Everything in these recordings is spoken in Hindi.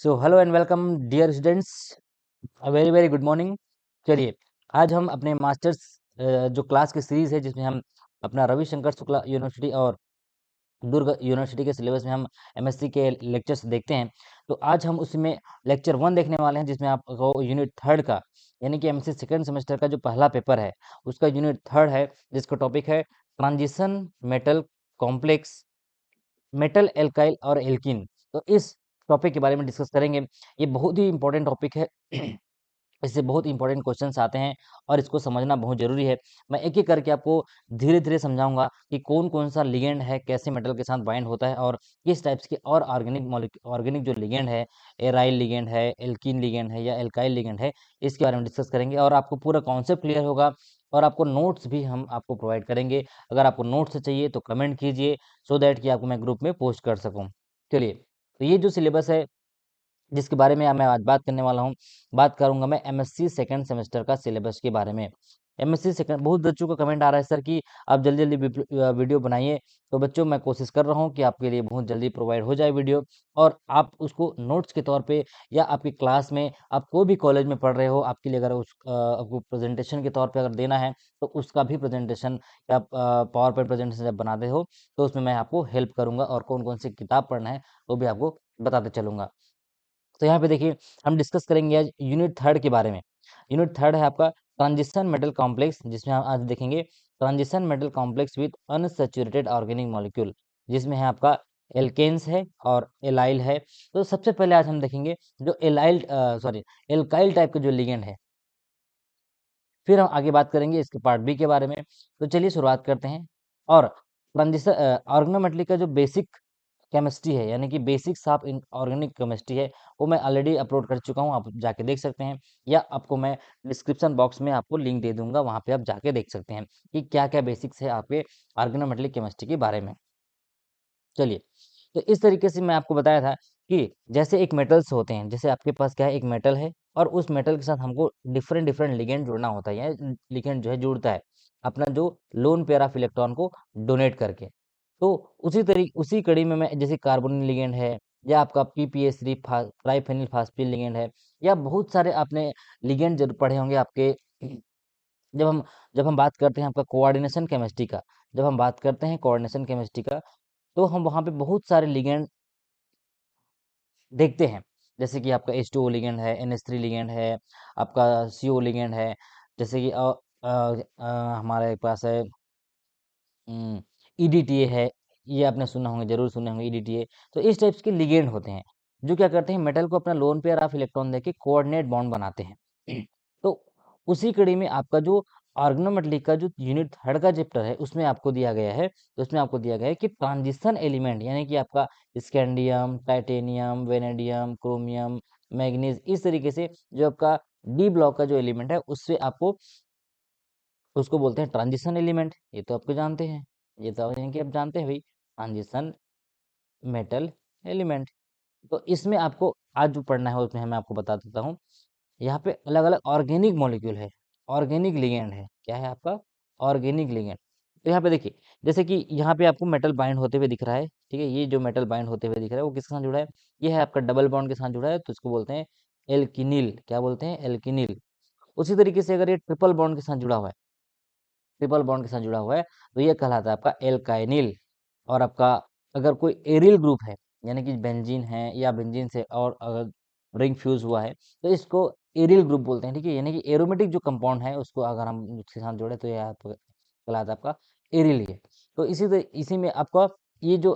So hello and welcome dear students, a very very good morning. चलिए, आज हम अपने मास्टर्स जो क्लास की सीरीज है जिसमें हम अपना रविशंकर शुक्ला यूनिवर्सिटी और दुर्ग यूनिवर्सिटी के सिलेबस में हम एमएससी के लेक्चर्स देखते हैं। तो आज हम उसमें लेक्चर 1 देखने वाले हैं जिसमें आपको यूनिट थर्ड का यानी कि एमएससी सेकंड सेमेस्टर का जो पहला पेपर है उसका यूनिट थर्ड है, जिसका टॉपिक है transition metal complex, metal alkyl और एल्कीन। तो इस टॉपिक के बारे में डिस्कस करेंगे। ये बहुत ही इंपॉर्टेंट टॉपिक है। इससे बहुत इंपॉर्टेंट क्वेश्चंस आते हैं और इसको समझना बहुत जरूरी है। मैं एक एक करके आपको धीरे धीरे समझाऊंगा कि कौन कौन सा लिगेंड है, कैसे मेटल के साथ बाइंड होता है और किस टाइप्स के और ऑर्गेनिक जो लिगेंड है, एराइल लिगेंड है, एल्कीन लिगेंड है या एल्काइल लिगेंड है, इसके बारे में डिस्कस करेंगे और आपको पूरा कॉन्सेप्ट क्लियर होगा। और आपको नोट्स भी हम आपको प्रोवाइड करेंगे। अगर आपको नोट्स चाहिए तो कमेंट कीजिए सो दैट कि आपको मैं ग्रुप में पोस्ट कर सकूं। चलिए, तो ये जो सिलेबस है जिसके बारे में मैं आज बात करने वाला हूँ, बात करूंगा मैं एमएससी सेकंड सेमेस्टर का सिलेबस के बारे में। एमएससी सेकंड, बहुत बच्चों का कमेंट आ रहा है सर कि आप जल्दी जल्दी वीडियो बनाइए। तो बच्चों, मैं कोशिश कर रहा हूँ कि आपके लिए बहुत जल्दी प्रोवाइड हो जाए वीडियो और आप उसको नोट्स के तौर पे या आपकी क्लास में, आप कोई भी कॉलेज में पढ़ रहे हो, आपके लिए अगर आपको प्रेजेंटेशन के तौर पे अगर देना है तो उसका भी प्रेजेंटेशन या पावर पॉइंट प्रेजेंटेशन जब बनाते हो तो उसमें मैं आपको हेल्प करूंगा और कौन कौन सी किताब पढ़ना है वो भी आपको बताते चलूंगा। तो यहाँ पे देखिए, हम डिस्कस करेंगे आज यूनिट थर्ड के बारे में। यूनिट थर्ड है आपका ट्रांजिशन मेटल कॉम्प्लेक्स, जिसमें हम आज देखेंगे transition metal complex with unsaturated organic molecule, जिसमें है आपका एल्केन्स है और एलाइल है। तो सबसे पहले आज हम देखेंगे जो एल्काइल टाइप के जो लिगेंड है, फिर हम आगे बात करेंगे इसके पार्ट बी के बारे में। तो चलिए शुरुआत करते हैं। और ट्रांजिशन ऑर्गेनोमेटली का जो बेसिक केमिस्ट्री है यानी कि basics of in organic chemistry है, वो मैं ऑलरेडी अपलोड कर चुका हूँ, आप जाके देख सकते हैं। या आपको मैं डिस्क्रिप्शन बॉक्स में आपको लिंक दे दूंगा, वहां पे आप जाके देख सकते हैं कि क्या क्या बेसिक्स है आपके ऑर्गेनोमेटलिक केमिस्ट्री के बारे में। चलिए, तो इस तरीके से मैं आपको बताया था कि जैसे एक मेटल्स होते हैं, जैसे आपके पास क्या है, एक मेटल है और उस मेटल के साथ हमको डिफरेंट डिफरेंट लिगेंड जुड़ना होता है, या लिगेंड जो है जुड़ता है अपना जो लोन पेयर ऑफ इलेक्ट्रॉन को डोनेट करके। तो उसी कड़ी में मैं, जैसे कार्बोनिल लिगेंड है या आपका पीपीएस3 ट्राइफेनिल फास्फिल लिगेंड है, या बहुत सारे आपने लिगेंड जरूर पढ़े होंगे आपके। जब हम जब हम बात करते हैं आपका कोऑर्डिनेशन केमिस्ट्री का, जब हम बात करते हैं कोऑर्डिनेशन केमिस्ट्री का, तो हम वहाँ पे बहुत सारे लिगेंड देखते हैं। जैसे कि आपका H2O लिगेंड है, NH3 लिगेंड है, आपका CO लिगेंड है, जैसे कि हमारे पास है EDTA है। ये आपने सुना होंगे, जरूर सुने होंगे EDTA। तो इस टाइप्स के लिगेंड होते हैं जो क्या करते हैं, मेटल को अपना लोन पेयर ऑफ इलेक्ट्रॉन देके कोऑर्डिनेट बॉन्ड बनाते हैं। तो उसी कड़ी में आपका जो ऑर्गेनोमेटली का जो यूनिट थर्ड का चैप्टर है उसमें आपको दिया गया है, तो उसमें आपको दिया गया है कि ट्रांजिशन एलिमेंट यानी कि आपका scandium, titanium, vanadium, chromium, manganese, इस तरीके से जो आपका डी ब्लॉक का जो एलिमेंट है उससे आपको, उसको बोलते हैं ट्रांजिशन एलिमेंट। ये तो आपको जानते हैं, ये तो यानी कि आप जानते हैं भाई, ट्रांजिशन मेटल एलिमेंट। तो इसमें आपको आज जो पढ़ना है उसमें मैं आपको बता देता हूँ। यहाँ पे अलग अलग ऑर्गेनिक मॉलिक्यूल है, ऑर्गेनिक लिगेंड है। क्या है आपका? Organic ligand. तो यहाँ पे देखिए, जैसे कि यहाँ पे आपको मेटल बाइंड होते हुए दिख रहा है, ठीक है, ये जो मेटल बाइंड होते हुए दिख रहा है वो किसके साथ जुड़ा है? ये है आपका डबल बॉन्ड के साथ जुड़ा है, तो इसको बोलते हैं एल्किनिल। क्या बोलते हैं? एल्किनिल। उसी तरीके से अगर ये ट्रिपल बॉन्ड के साथ जुड़ा हुआ है, ट्रिपल बॉन्ड के साथ जुड़ा हुआ है, तो ये कहलाता है आपका एल्काइनिल। और आपका अगर कोई एरिल ग्रुप है यानी कि बेंजीन है या बेंजीन से और अगर रिंग फ्यूज हुआ है तो इसको एरिल ग्रुप बोलते हैं, ठीक है, यानी कि एरोमेटिक जो कंपाउंड है उसको अगर हम उसके साथ जोड़े तो यह कहलाता है आपका एरिल ही है। तो इसी में आपका ये जो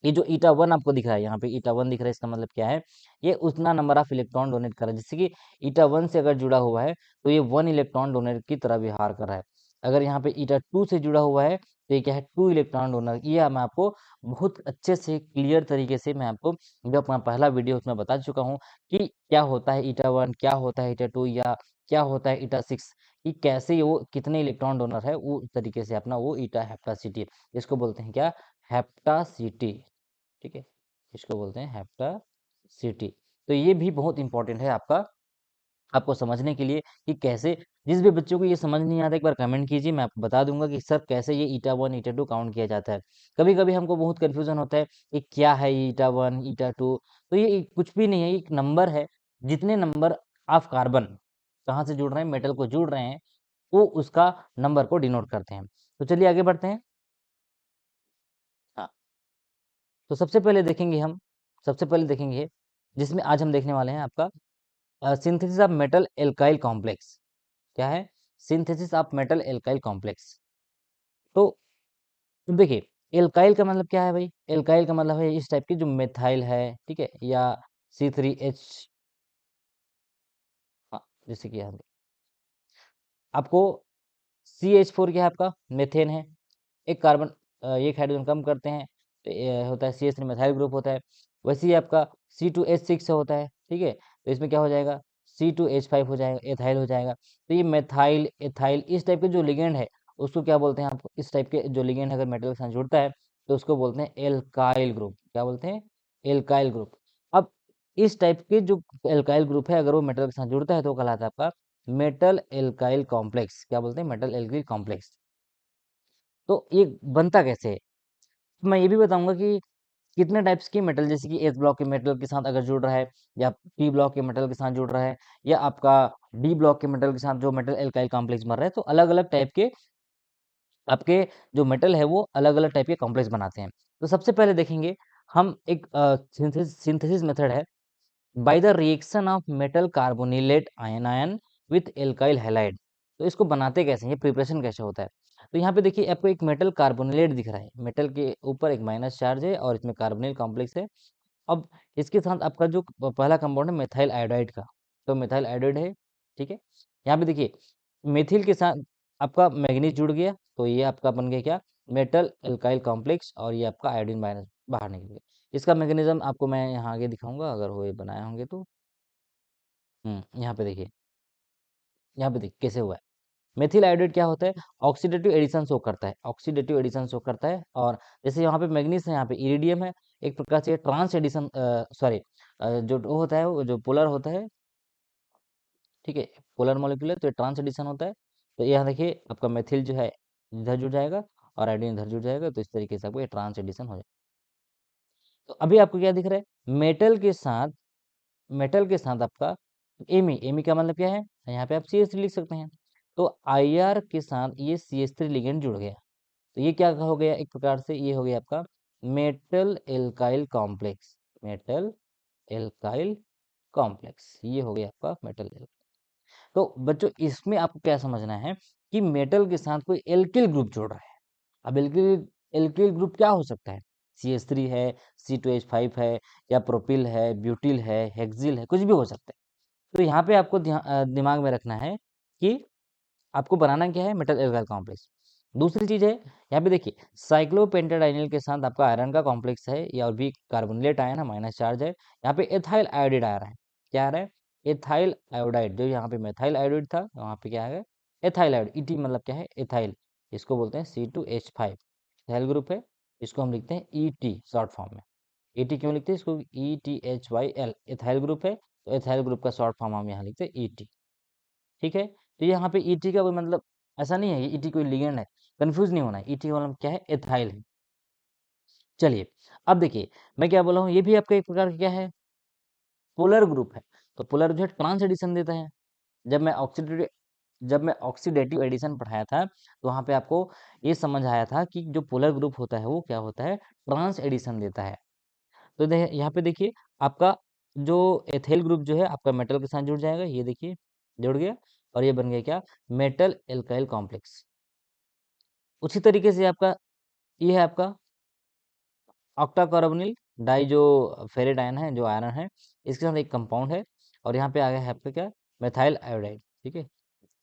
ये जो ईटा वन आपको दिख रहा है, यहाँ पे ईटा वन दिख रहा है, इसका मतलब क्या है? ये उतना नंबर ऑफ इलेक्ट्रॉन डोनेट कर रहा है, जैसे कि ईटा वन से अगर जुड़ा हुआ है तो ये 1 इलेक्ट्रॉन डोनेट की तरह व्यवहार कर रहा है। अगर यहाँ पे ईटा टू से जुड़ा हुआ है तो ये क्या है? 2 इलेक्ट्रॉन डोनर। ये मैं आपको बहुत अच्छे से क्लियर तरीके से मैं आपको जो अपना पहला वीडियो उसमें बता चुका हूँ कि क्या होता है ईटा वन, क्या होता है ईटा टू, या क्या होता है ईटा सिक्स, कि कैसे वो कितने इलेक्ट्रॉन डोनर है, वो तरीके से अपना वो ईटा हेप्टासिटी, इसको बोलते हैं क्या? हेप्टासिटी। ठीक है, इसको बोलते हैं हेप्टासिटी। तो ये भी बहुत इंपॉर्टेंट है आपका, आपको समझने के लिए कि कैसे जिस भी बच्चों को ये समझ नहीं आता एक बार कमेंट कीजिए, मैं आपको बता दूंगा कि सर कैसे ये ईटा 1 ईटा 2 काउंट किया जाता है। कभी कभी हमको बहुत कन्फ्यूजन होता है कि क्या है ये ईटा 1 ईटा 2। तो ये कुछ भी नहीं है, ये एक नंबर है। जितने नंबर ऑफ कार्बन कहाँ से जुड़ रहे हैं, मेटल को जुड़ रहे हैं, वो उसका नंबर को डिनोट करते हैं। तो चलिए आगे बढ़ते हैं। हाँ, तो सबसे पहले देखेंगे जिसमें आज हम देखने वाले हैं आपका synthesis of metal alkyl complex. क्या है? Synthesis of metal alkyl complex. तो देखिए, एल्काइल का मतलब क्या है भाई? एल्काइल का मतलब है इस टाइप की जो मेथाइल है, ठीक है, या C3H। हाँ, जैसे कि यहाँ आपको CH4 क्या है? आपका मेथेन है। एक कार्बन एक हाइड्रोजन कम करते हैं तो ये होता है CH3 मेथाइल ग्रुप होता है। वैसे ही आपका C2H6 होता है, ठीक है। तो इसमें क्या हो जाएगा? C2H5 हो जाएगा, एथाइल हो जाएगा। तो ये मेथाइल एथाइल इस टाइप के जो लिगेंड है उसको क्या बोलते हैं? आपको इस टाइप के जो लिगेंड अगर मेटल के साथ जुड़ता है तो उसको बोलते हैं एल्काइल ग्रुप। क्या बोलते हैं? Alkyl group. अब इस टाइप के जो एल्काइल ग्रुप है अगर वो मेटल के साथ जुड़ता है तो वो कहलाता है आपका मेटल एल्काइल कॉम्प्लेक्स। क्या बोलते हैं? Metal alkyl complex. तो ये बनता कैसे है? मैं ये भी बताऊंगा कि कितने टाइप्स की मेटल, जैसे कि एस ब्लॉक के मेटल के साथ अगर जुड़ रहा है, या पी ब्लॉक के मेटल के साथ जुड़ रहा है, या आपका डी ब्लॉक के मेटल के साथ जो मेटल एल्काइल कॉम्प्लेक्स बन रहा है, तो अलग अलग टाइप के आपके जो मेटल है वो अलग अलग टाइप के कॉम्प्लेक्स बनाते हैं। तो सबसे पहले देखेंगे हम एक सिंथेसिस मेथड है by the reaction of metal carbonylate ion with alkyl halide. तो इसको बनाते कैसे हैं, ये प्रिपरेशन कैसे होता है? तो यहाँ पे देखिए आपको एक मेटल कार्बोनिलेट दिख रहा है, मेटल के ऊपर एक माइनस चार्ज है और इसमें कार्बोनिल कॉम्प्लेक्स है। अब इसके साथ आपका जो पहला कंपाउंड है मेथाइल आयोडाइड का, तो मेथाइल आयोडाइड है, ठीक है। यहाँ पे देखिए मेथिल के साथ आपका मैग्नीज जुड़ गया, तो ये आपका बन गया क्या? मेटल एल्काइल कॉम्प्लेक्स, और ये आपका आयोडीन माइनस बाहर निकल गया। इसका मैकेनिज्म आपको मैं यहाँ आगे दिखाऊंगा अगर वो ये बनाए होंगे तो। यहाँ पे देखिए कैसे हुआ है। मेथिल आयोडाइड क्या होता है? ऑक्सीडेटिव एडिशन शो करता है, ऑक्सीडेटिव एडिशन शो करता है। और जैसे यहाँ पे मैग्नीज है, यहाँ पे इरिडियम है, एक प्रकार से ट्रांस एडिशन, सॉरी, जो वो होता है वो जो पोलर होता है, ठीक है, पोलर मॉलिक्यूल है तो ये ट्रांस एडिशन होता है। तो यहाँ देखिए आपका मेथिल जो है इधर जुड़ जाएगा और आयोडीन इधर जुड़ जाएगा, तो इस तरीके से आपको ये ट्रांस एडिशन हो जाएगा। तो अभी आपको क्या दिख रहा है? मेटल के साथ आपका एमी, एमी का मतलब क्या है? यहाँ पे आप CH3 लिख सकते हैं। तो IR के साथ ये CH3 लिगेंड जुड़ गया, तो ये क्या हो गया? एक प्रकार से ये हो गया आपका metal alkyl complex, metal alkyl complex, ये हो गया आपका मेटल एल्काइल। तो बच्चों इसमें आपको क्या समझना है कि मेटल के साथ कोई एल्किल ग्रुप जुड़ रहा है। अब एल्किल एल्किल ग्रुप क्या हो सकता है? CH3 है, C2H5 है, या प्रोपिल है, ब्यूटिल है, हेक्सिल है, कुछ भी हो सकता है। तो यहाँ पे आपको दिमाग में रखना है कि आपको बनाना क्या है? Metal alkyl complex. दूसरी चीज है, यहाँ पे देखिए साइक्लोपेंटाडाइनिल के साथ आपका आयरन का कॉम्प्लेक्स है, या और भी कार्बोनिलेट आयन है, माइनस चार्ज है। यहाँ पे एथाइल आयोडाइड आ रहा है। क्या आ रहा है? Ethyl iodide. जो यहाँ पे मेथाइल आयोडाइड था वहाँ पे क्या है? Ethyl iodide. ET मतलब क्या है? एथाइल। इसको बोलते हैं C2H5, एथाइल ग्रुप है। इसको हम लिखते हैं ET शॉर्ट फॉर्म में। ET क्यों लिखते हैं इसको? ETHYL, एथाइल ग्रुप है, तो एथाइल ग्रुप का शॉर्ट फॉर्म हम यहाँ लिखते हैं ET। ठीक है। तो यहाँ पे ET का कोई मतलब ऐसा नहीं है कि ET कोई लिगेंड है, कंफ्यूज नहीं होना है। ET का मतलब क्या है? एथाइल है। चलिए अब देखिए मैं क्या बोला हूँ, ये भी आपका एक प्रकार का क्या है? पोलर ग्रुप है। तो पोलर जो है ट्रांस एडिशन देता है। जब मैं ऑक्सीडेटिव जब मैं ऑक्सीडेटिव एडिशन पढ़ाया था तो वहाँ पे आपको ये समझ आया था कि जो पोलर ग्रुप होता है वो क्या होता है? ट्रांस एडिशन देता है। तो यहाँ पे देखिए आपका जो एथेल ग्रुप जो है आपका मेटल के साथ जुड़ जाएगा, ये देखिए जुड़ गया, और ये बन गया क्या? Metal alkyl complex. उसी तरीके से आपका ये है आपका ऑक्टा कार्बोनिल डाई, जो फेरेट आयन है, जो आयरन है, इसके साथ एक कंपाउंड है। और यहाँ पे आ गया है आपका क्या? मेथाइल आयोडाइड, ठीक है,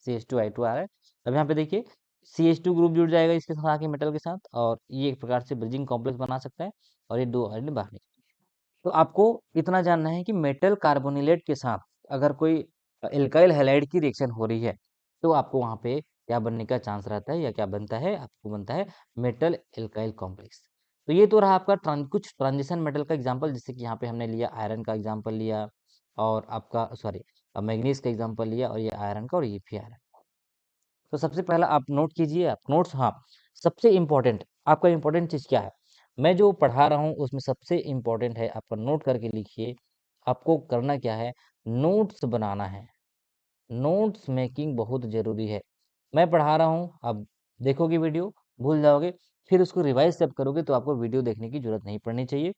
CH2I2 आ रहा है। अब यहाँ पे देखिए CH2 ग्रुप जुड़ जाएगा इसके साथ आके मेटल के साथ, और ये एक प्रकार से ब्रिजिंग कॉम्प्लेक्स बना सकता है, और ये दो आयन बाहर निकल। तो आपको इतना जानना है कि मेटल कार्बोनिलेट के साथ अगर कोई एल्काइल हैलाइड की रिएक्शन हो रही है तो आपको वहां पे क्या बनने का चांस रहता है, या क्या बनता है? आपको बनता है मेटल एल्काइल कॉम्प्लेक्स। तो ये तो रहा आपका कुछ ट्रांजिशन मेटल का एग्जांपल, जैसे कि यहाँ पे हमने लिया आयरन का एग्जांपल लिया, और आपका सॉरी मैग्नीज का एग्जांपल लिया, और ये आयरन का, और ये भी आयरन। तो सबसे पहला आप नोट कीजिए, आप नोट्स, हाँ, सबसे इम्पोर्टेंट आपका इम्पोर्टेंट चीज़ क्या है, मैं जो पढ़ा रहा हूँ उसमें सबसे इम्पोर्टेंट है, आपका नोट करके लिखिए। आपको करना क्या है, नोट्स बनाना है। नोट्स मेकिंग बहुत ज़रूरी है। मैं पढ़ा रहा हूँ, आप देखोगे वीडियो, भूल जाओगे, फिर उसको रिवाइज़ जब करोगे तो आपको वीडियो देखने की ज़रूरत नहीं पड़नी चाहिए,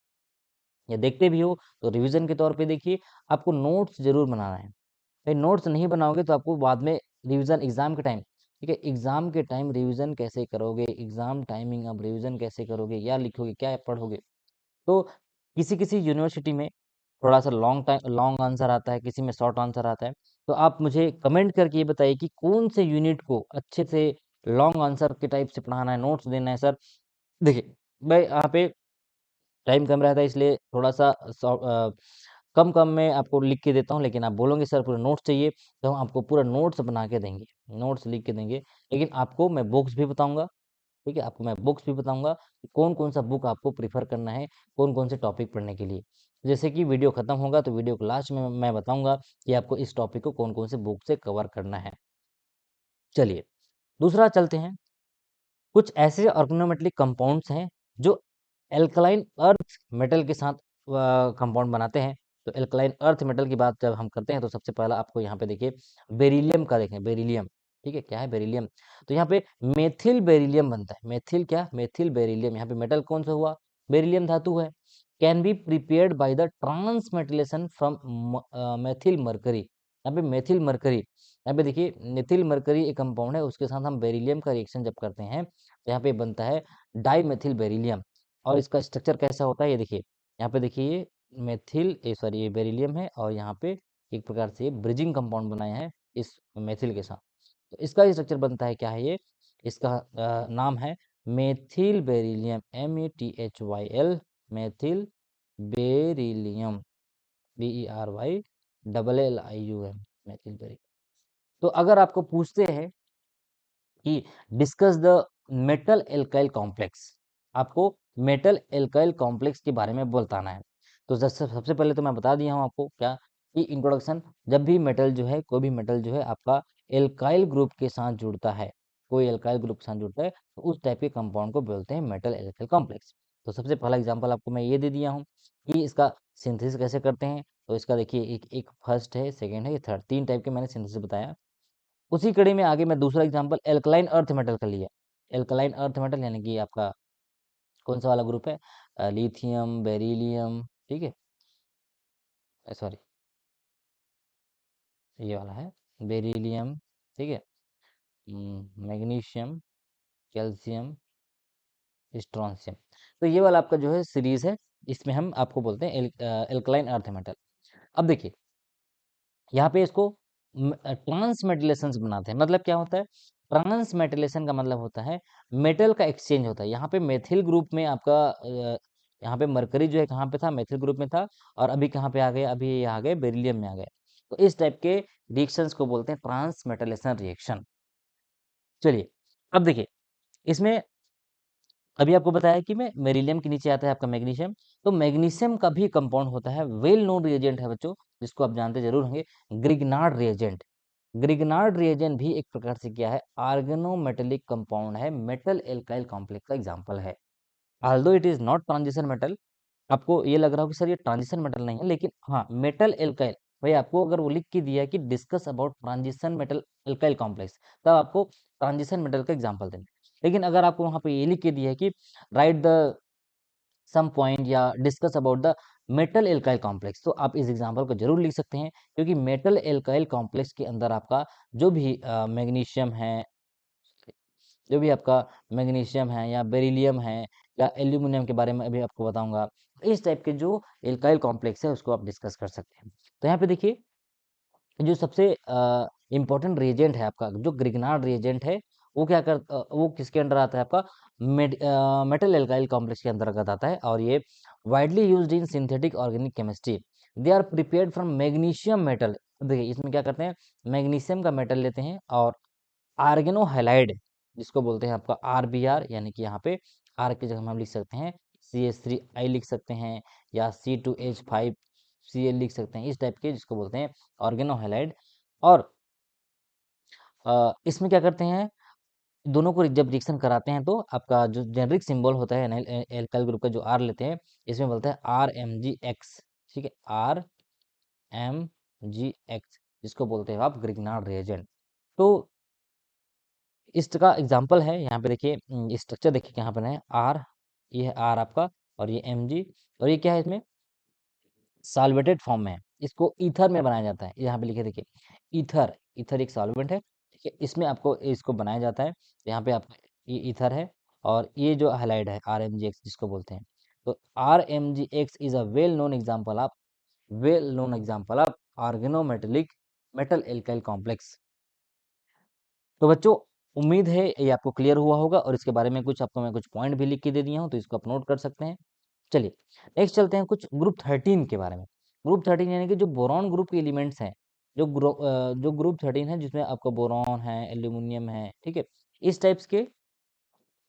या देखते भी हो तो रिवीजन के तौर पे देखिए। आपको नोट्स ज़रूर बनाना है। भाई नोट्स नहीं बनाओगे तो आपको बाद में रिवीजन एग्ज़ाम के टाइम, ठीक है, एग्ज़ाम के टाइम रिवीजन कैसे करोगे, एग्ज़ाम टाइमिंग आप रिवीजन कैसे करोगे, या लिखोगे, क्या पढ़ोगे? तो किसी-किसी यूनिवर्सिटी में थोड़ा-सा लॉन्ग आंसर आता है, किसी में शॉर्ट आंसर आता है। तो आप मुझे कमेंट करके ये बताइए कि कौन से यूनिट को अच्छे से लॉन्ग आंसर के टाइप से पढ़ाना है, नोट्स देना है सर। देखिए, मैं यहाँ पे टाइम कम रहता है इसलिए थोड़ा-सा कम-कम में आपको लिख के देता हूँ, लेकिन आप बोलोगे सर पूरा नोट्स चाहिए, तो हम आपको पूरा नोट्स बना के देंगे, नोट्स लिख के देंगे। लेकिन आपको मैं बुक्स भी बताऊँगा, ठीक है? आपको मैं बुक्स भी बताऊँगा कि कौन-कौन सा बुक आपको प्रेफ़र करना है, कौन-कौन से टॉपिक पढ़ने के लिए। जैसे कि वीडियो खत्म होगा तो वीडियो के लास्ट में मैं बताऊँगा कि आपको इस टॉपिक को कौन-कौन से बुक से कवर करना है। चलिए, दूसरा चलते हैं। कुछ ऐसे ऑर्गेनोमेटेलिक कंपाउंड्स हैं जो एल्कलाइन अर्थ मेटल के साथ कंपाउंड बनाते हैं। तो एल्कलाइन अर्थ मेटल की बात जब हम करते हैं तो सबसे पहला आपको यहाँ पे देखिए बेरिलियम का देखें, बेरिलियम, ठीक है, क्या है बेरिलियम। तो यहाँ पे मेथिल बेरिलियम बनता है, मेथिल क्या, मेथिल बेरिलियम। यहाँ पे मेटल कौन सा हुआ, बेरिलियम धातु है। Can be prepared by the transmetallation from methyl mercury. यहाँ पे मेथिल मरकरी, यहाँ पे देखिए मेथिल मरकरी एक कंपाउंड है, उसके साथ हम बेरिलियम का रिएक्शन जब करते हैं तो यहाँ पे बनता है डाई मेथिल बेरिलियम। और इसका स्ट्रक्चर कैसा होता है ये देखिए, यहाँ पे देखिए ये मेथिल सॉरी ये बेरिलियम है, और यहाँ पे एक प्रकार से ब्रिजिंग कंपाउंड बनाया है इस मेथिल के साथ। तो इसका स्ट्रक्चर बनता है क्या है ये, इसका नाम है methyl beryllium, METHYL, methyl beryllium, BERYLLIUM, methyl beryllium. तो अगर आपको पूछते हैं कि discuss the metal alkyl complex, आपको मेटल एल्काइल कॉम्प्लेक्स के बारे में बताना है। तो सबसे पहले तो मैं बता दिया हूँ आपको क्या, कि इंट्रोडक्शन, जब भी मेटल जो है, कोई भी मेटल जो है आपका एल्काइल ग्रुप के साथ जुड़ता है, कोई एल्काइल ग्रुप के साथ जुड़ता है तो उस टाइप के कंपाउंड को बोलते हैं मेटल एल्काइल कॉम्प्लेक्स। तो सबसे पहला एग्जांपल आपको मैं ये दे दिया हूँ कि इसका सिंथेसिस कैसे करते हैं। तो इसका देखिए एक एक फर्स्ट है, सेकेंड है, थर्ड, तीन टाइप के मैंने सिंथेसिस बताया। उसी कड़ी में आगे मैं दूसरा एग्जांपल एल्कलाइन अर्थ मेटल का लिया। एल्कलाइन अर्थ मेटल यानी कि आपका कौन सा वाला ग्रुप है, लिथियम, बेरिलियम, ठीक है, सॉरी ये वाला है बेरिलियम, ठीक है, मैग्नीशियम, कैल्शियम, स्ट्रोंशियम। तो ये वाला आपका जो है सीरीज है, इसमें हम आपको बोलते हैं एल्कलाइन अर्थ मेटल। अब देखिए यहाँ पे इसको ट्रांसमेटिलेशन बनाते हैं, मतलब क्या होता है, ट्रांसमेटिलेशन का मतलब होता है मेटल का एक्सचेंज होता है। यहाँ पे मेथिल ग्रुप में आपका यहाँ पे मरकरी जो है कहाँ पे था, मेथिल ग्रुप में था, और अभी कहाँ पे आ गए, अभी ये आ गए बेरिलियम में आ गए। तो इस टाइप के रिएक्शंस को बोलते हैं ट्रांसमेटिलेशन रिएक्शन। चलिए अब देखिए इसमें अभी आपको बताया कि मैं बेरिलियम के नीचे आता है आपका मैग्नीशियम। तो मैग्नीशियम का भी कंपाउंड होता है, वेल नोन रिएजेंट है बच्चों, जिसको आप जानते जरूर होंगे, ग्रिग्नार्ड रिएजेंट। ग्रिग्नार्ड रिएजेंट भी एक प्रकार से क्या है, आर्गेनोमेटेलिक कंपाउंड है, मेटल एल्काइल कॉम्प्लेक्स का एग्जांपल है। Although it is not transition metal, आपको ये लग रहा हो कि सर ये ट्रांजिशन मेटल नहीं है, लेकिन हाँ मेटल एल्काइल, भाई आपको अगर वो लिख के दिया है कि discuss about transition metal alkyl complex, तब आपको ट्रांजिशन मेटल का एग्जांपल देना। लेकिन अगर आपको वहां पे ये लिख के दिया है कि राइट द सम पॉइंट या discuss about the metal alkyl complex, तो आप इस एग्जांपल को जरूर लिख सकते हैं, क्योंकि मेटल एल्काइल कॉम्प्लेक्स के अंदर आपका जो भी मैग्नीशियम है, जो भी आपका मैग्नीशियम है या बेरिलियम है या एल्यूमिनियम के बारे में अभी आपको बताऊंगा, इस टाइप के जो एल्काइल कॉम्प्लेक्स है उसको आप डिस्कस कर सकते हैं। तो यहाँ पे देखिए जो सबसे इम्पोर्टेंट रिएजेंट है आपका, जो ग्रिग्नार्ड रिएजेंट है, वो वो किसके अंडर आता है आपका, मेटल एल्काइल कॉम्प्लेक्स के अंतर्गत आता है, और ये widely used in synthetic organic chemistry. They are prepared from magnesium metal. देखिए इसमें क्या करते हैं, मैग्नीशियम का मेटल लेते हैं और आर्गेनो हैलाइड, जिसको बोलते हैं आपका RBr, यानी कि यहाँ पे आर की जगह हम लिख सकते हैं CH3I लिख सकते हैं, या C2H5Cl लिख सकते हैं, इस टाइप के जिसको बोलते हैं ऑर्गेनो हैलाइड। और इसमें क्या करते हैं, दोनों को जब रिएक्शन कराते हैं तो आपका जो जेनरिक सिंबल होता है एल्काइल ग्रुप का जो आर लेते हैं, इसमें बोलता है RMgX। ठीक है, RMgX, जिसको बोलते हैं आप ग्रिग्नार्ड रिएजेंट। तो इसका एग्जाम्पल है, यहाँ पे देखिए स्ट्रक्चर देखिए यहाँ पर है आर, ये है आर आपका, और ये Mg, और ये क्या है इसमें सॉल्वेटेड फॉर्म में है, इसको ईथर में बनाया जाता है। यहाँ पे लिखे देखिए ईथर, ईथर एक सॉल्वेंट है, ठीक है, इसमें आपको इसको बनाया जाता है। यहाँ पे आपका ये ईथर है, और ये जो हाइलाइट है RMgX जिसको बोलते हैं, तो RMgX is a well known example of organometallic metal alkyl complex. तो बच्चों, उम्मीद है ये आपको क्लियर हुआ होगा, और इसके बारे में कुछ आपको मैं कुछ पॉइंट भी लिख के दे दिया हूँ, तो इसको आप नोट कर सकते हैं। चलिए नेक्स्ट चलते हैं कुछ ग्रुप 13 के बारे में। ग्रुप 13 यानी कि जो बोरॉन ग्रुप के एलिमेंट्स हैं, जो ग्रुप 13 है जिसमें आपका बोरॉन है, एल्यूमिनियम है, ठीक है, इस टाइप्स के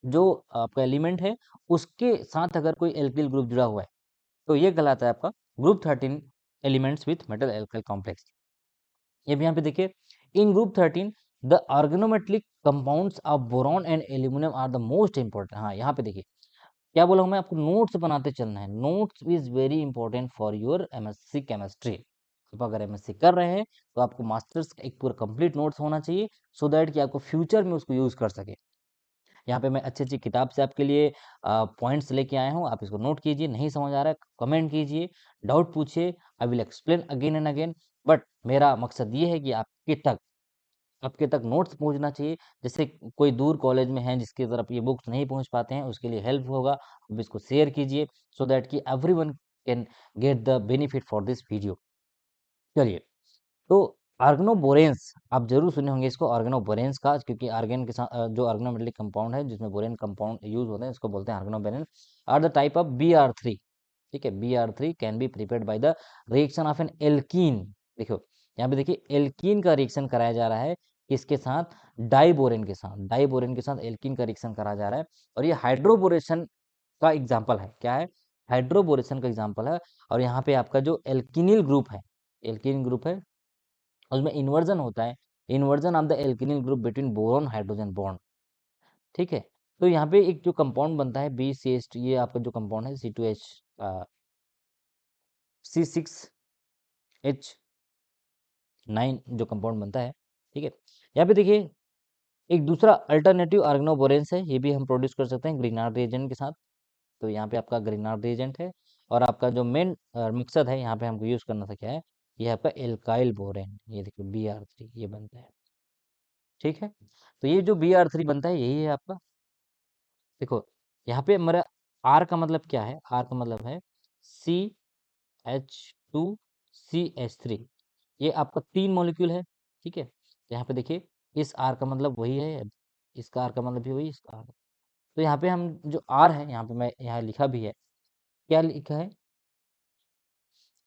जो आपका एलिमेंट है, उसके साथ अगर कोई एल्किल ग्रुप जुड़ा हुआ है, तो ये कहलाता है आपका group 13 elements with metal alkyl complex. ये भी यहाँ पे देखिए, in group 13 the organometallic compounds of boron and aluminium are the most important. हाँ, यहाँ पे देखिए क्या बोला हूं मैं आपको, नोट्स बनाते चलना है। Notes is very important for your MSc chemistry. आप अगर MSc कर रहे हैं तो आपको मास्टर्स का एक पूरा कंप्लीट नोट्स होना चाहिए, सो दैट कि आपको फ्यूचर में उसको यूज कर सके। यहाँ पे मैं अच्छी अच्छी किताब से आपके लिए पॉइंट्स लेके आया हूँ, आप इसको नोट कीजिए। नहीं समझ आ रहा है कमेंट कीजिए, डाउट पूछिए, I will explain again and again. But मेरा मकसद ये है कि आपके तक नोट्स पहुंचना चाहिए। जैसे कोई दूर कॉलेज में है जिसकी तरफ ये बुक्स नहीं पहुंच पाते हैं, उसके लिए हेल्प होगा। आप इसको शेयर कीजिए, सो दैट कि everyone can get the benefit for this video. चलिए, तो आर्गेनोबोरेंस आप जरूर सुने होंगे इसको, आर्गेनोबोरेंस का, क्योंकि आर्गेन के साथ जो आर्गेनोमेटेलिक कंपाउंड है जिसमें बोरेन कंपाउंड यूज होते हैं, इसको बोलते हैं organoboranes. Are the type of Br3। ठीक है, Br3 can be prepared by the reaction of an alkene. देखो यहाँ पे देखिए, एल्कीन का रिएक्शन कराया जा रहा है किसके साथ, डाइबोरेन के साथ एल्कीन का रिएक्शन कराया जा रहा है। और ये हाइड्रोबोरेशन का एग्जाम्पल है, क्या है, हाइड्रोबोरेशन का एग्जाम्पल है। और यहाँ पे आपका जो एल्किनिल ग्रुप है, एल्किन ग्रुप है, उसमें इन्वर्जन होता है, inversion of the alkenyl group between boron hydrogen bond. ठीक है, तो यहाँ पे एक जो कंपाउंड बनता है BCH, ये आपका जो कंपाउंड है C2H9 जो कंपाउंड बनता है। ठीक है, यहाँ पे देखिए एक दूसरा अल्टरनेटिव ऑर्गेनोबोरेंस है, ये भी हम प्रोड्यूस कर सकते हैं ग्रिग्नार्ड रिएजेंट के साथ। तो यहाँ पे आपका ग्रिग्नार्ड रिएजेंट है, और आपका जो मेन मकसद है यहाँ पे हमको यूज करना था क्या है, ये आपका एल्काइल बोरेन, ये देखिए Br3 ये बनता है। ठीक है, तो ये जो Br3 बनता है यही है आपका। देखो यहाँ पे हमारा आर का मतलब क्या है, आर का मतलब है CH2CH3, ये आपका 3 मॉलिक्यूल है। ठीक है, यहाँ पे देखिए इस आर का मतलब वही है, इसका आर का मतलब भी वही, इसका आर। तो यहाँ पे हम जो आर है, यहाँ पे मैं यहाँ लिखा भी है, क्या लिखा है,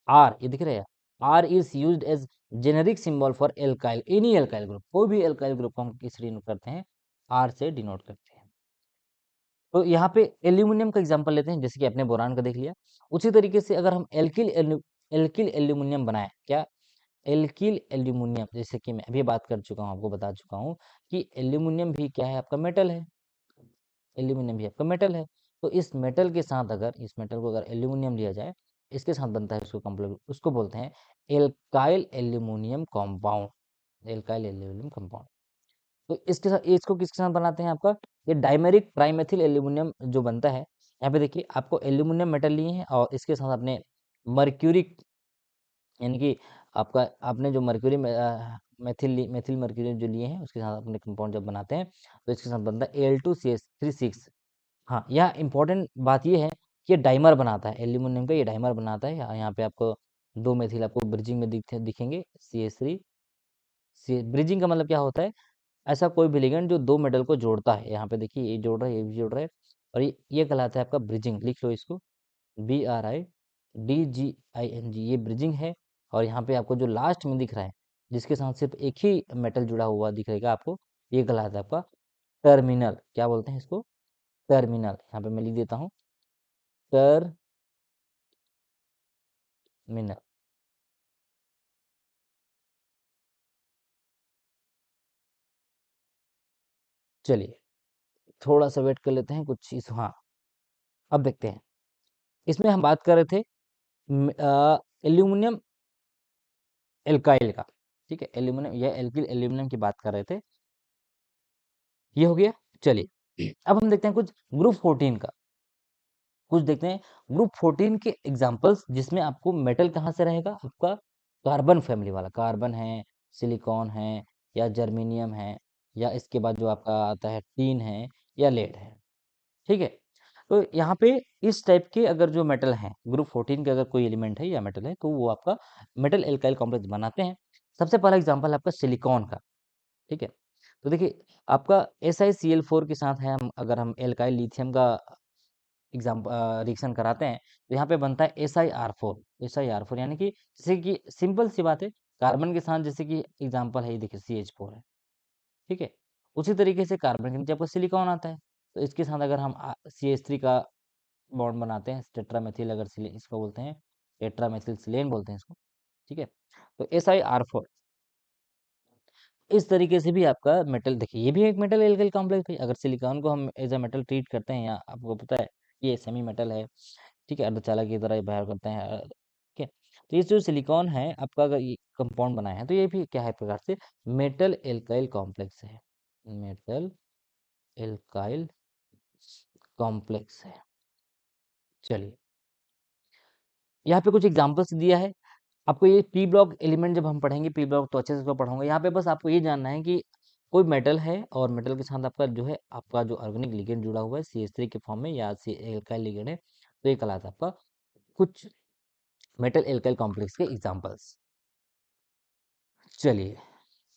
आर, ये दिख रहा है, R is used as generic symbol for alkyl, any alkyl group, कोई भी एल्काइल ग्रुप को हम किस डिनोट करते हैं, आर से डिनोट करते हैं। तो यहाँ पे एल्यूमिनियम का एग्जांपल लेते हैं, जैसे कि आपने बोरान का देख लिया। उसी तरीके से अगर हम एल्किल एल्यूमिनियम बनाए, क्या, एल्किल एल्यूमिनियम, जैसे कि मैं अभी बात कर चुका हूँ, आपको बता चुका हूँ कि एल्यूमिनियम भी क्या है, आपका मेटल है, एल्यूमिनियम भी आपका मेटल है। तो इस मेटल के साथ अगर, इस मेटल को अगर एल्यूमिनियम लिया जाए, इसके साथ बनता है उसको कॉम्प्लेक्स, उसको बोलते हैं alkyl aluminium compound, alkyl aluminium compound. तो इसके साथ, इसको किसके साथ बनाते हैं आपका, ये डाइमेरिक ट्राइमेथिल एल्यूमिनियम जो बनता है। यहाँ पे देखिए आपको एल्यूमिनियम मेटल लिए हैं, और इसके साथ आपने मर्क्यूरिक, यानी कि आपका आपने जो मर्क्यूरी मेथिल मर्क्यूरी जो लिए हैं, उसके साथ अपने कंपाउंड जब बनाते हैं, तो इसके साथ बनता है Al2CH36। हाँ, यह इंपॉर्टेंट बात ये है कि ये डाइमर बनाता है, एल्यूमिनियम का ये डाइमर बनाता है। यहाँ पे आपको 2 मेथिल आपको ब्रिजिंग में दिखेंगे, CH3। ब्रिजिंग का मतलब क्या होता है, ऐसा कोई भी लिगेंड जो 2 मेटल को जोड़ता है। यहाँ पे देखिए ये जोड़ रहा है, ये भी जोड़ रहा है, और ये कहलाता है आपका ब्रिजिंग। लिख लो इसको, BRIDGING, ये ब्रिजिंग है। और यहाँ पे आपको जो लास्ट में दिख रहा है, जिसके साथ सिर्फ एक ही मेटल जुड़ा हुआ दिखेगा आपको, ये कहलाता है आपका टर्मिनल। क्या बोलते हैं इसको, टर्मिनल। यहाँ पे मैं लिख देता हूँ, टर्मिनल। चलिए थोड़ा सा वेट कर लेते हैं, कुछ चीज, हाँ अब देखते हैं। इसमें हम बात कर रहे थे एल्यूमिनियम एल्काइल का, ठीक है, एल्यूमिनियम या एल्किल एल्यूमिनियम की बात कर रहे थे, ये हो गया। चलिए अब हम देखते हैं कुछ ग्रुप 14 का, कुछ देखते हैं ग्रुप 14 के एग्जांपल्स, जिसमें आपको मेटल कहाँ से रहेगा, आपका कार्बन फैमिली वाला, कार्बन है, सिलिकॉन है, या जर्मेनियम है, या इसके बाद जो आपका आता है टीन है, या लेड है, ठीक है। तो यहाँ पे इस टाइप के अगर जो मेटल हैं, ग्रुप 14 के अगर कोई एलिमेंट है या मेटल है, तो वो आपका मेटल एल्काइल कॉम्प्लेक्स बनाते हैं। सबसे पहला एग्जांपल है आपका सिलिकॉन का, ठीक है। तो देखिए आपका SiCl4 के साथ है, हम अगर हम एल्काइल लिथियम का एग्जाम्पल रिएक्शन कराते हैं, तो यहाँ पे बनता है SiR4 यानी कि जैसे कि सिंपल सी बात है, कार्बन के साथ जैसे कि एग्जाम्पल है, ये देखिए CH4 है, ठीक है। उसी तरीके से कार्बन के नीचे आपका सिलिकॉन आता है, तो इसके साथ अगर हम CH3 का बॉन्ड बनाते हैं, टेट्रामेथिल, अगर इसको बोलते हैं टेट्रामेथिल सिलेन बोलते हैं इसको, ठीक है। तो SiR4 इस तरीके से भी आपका मेटल, देखिए ये भी एक मेटल एल्काइल कॉम्प्लेक्स है। अगर सिलिकॉन को हम एज अ मेटल ट्रीट करते हैं, या आपको पता है ये सेमी मेटल है, ठीक है, अर्धचालक की तरह व्यवहार करते हैं, ठीक है। तो ये जो सिलिकॉन है आपका, अगर ये कंपाउंड बनाया है, तो ये भी क्या है, प्रकार से मेटल एल्काइल कॉम्प्लेक्स है, मेटल एल्काइल कॉम्प्लेक्स है। चलिए यहाँ पे कुछ एग्जांपल्स दिया है आपको। ये पी ब्लॉक एलिमेंट जब हम पढ़ेंगे, पी ब्लॉक तो अच्छे से इसको पढ़ोगे। यहाँ पे बस आपको ये जानना है कि कोई मेटल है, और मेटल के साथ आपका जो है, आपका जो ऑर्गेनिक लिगेंड जुड़ा हुआ है CH3 के फॉर्म में, या एल्काइल लिगेंड है, तो ये कहलाता है आपका कुछ मेटल एल्काइल कॉम्प्लेक्स के एग्जांपल्स। चलिए